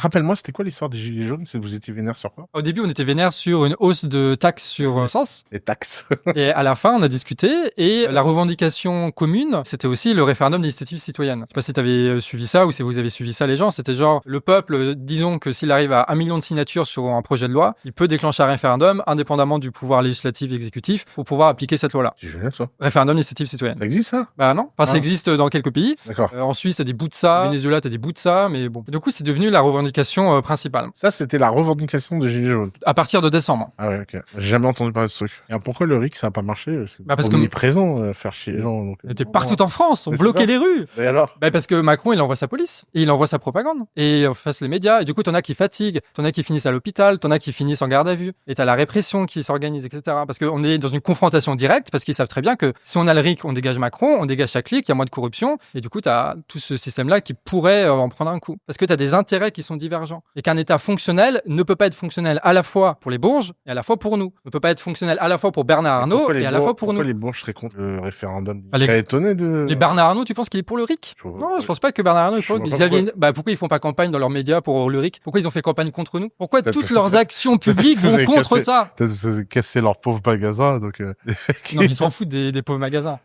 Rappelle-moi, c'était quoi l'histoire des Gilets jaunes? Vous étiez vénère sur quoi? Au début, on était vénère sur une hausse de taxes sur l'essence. Les taxes. Et à la fin, on a discuté. Et la revendication commune, c'était aussi le référendum d'initiative citoyenne. Je sais pas si tu avais suivi ça ou si vous avez suivi ça, les gens. C'était genre, le peuple, disons que s'il arrive à 1 million de signatures sur un projet de loi, il peut déclencher un référendum indépendamment du pouvoir législatif et exécutif pour pouvoir appliquer cette loi-là. C'est génial, ça. Référendum d'initiative citoyenne. Ça existe, ça? Bah non. Enfin, ça existe dans quelques pays. D'accord. En Suisse, t'as des bouts de ça. Au Venezuela, t'as des bouts de ça. Mais bon. Du coup, c'est devenu la revendication principale. Ça, c'était la revendication des Gilets jaunes. À partir de décembre. Ah ouais, ok. J'ai jamais entendu parler de ce truc. Et pourquoi le RIC, ça a pas marché? Parce que on est présent, faire chier les gens. Donc, on était partout en France. On Mais bloquait c'est ça. les rues. Et alors? Bah parce que Macron, il envoie sa police. Et il envoie sa propagande. Et en face les médias. Et du coup, t'en as qui fatiguent. T'en as qui finissent à l'hôpital. T'en as qui finissent en garde à vue. Et t'as la répression qui s'organise, etc. Parce qu'on est dans une confrontation directe. Parce qu'ils savent très bien que si on a le RIC, on dégage Macron. On dégage sa clique. Il y a moins de corruption. Et du coup, t'as tout ce système-là qui pourrait en prendre un coup. Parce que t'as des intérêts qui sont divergents. Et qu'un État fonctionnel ne peut pas être fonctionnel à la fois pour les Bourges et à la fois pour nous. Ne peut pas être fonctionnel à la fois pour Bernard Arnault et à la fois pour nous. Pourquoi les Bourges seraient contre le référendum? Bah, Je serais étonné de... Les Bernard Arnault, tu penses qu'il est pour le RIC? Non, je pense pas que Bernard Arnault est pour le RIC. Pourquoi ils font pas campagne dans leurs médias pour le RIC? Pourquoi ils ont fait campagne contre nous? Pourquoi toutes leurs actions publiques vont contre ça? Peut-être casser leurs pauvres magasins, donc... Non, mais ils s'en foutent des pauvres magasins.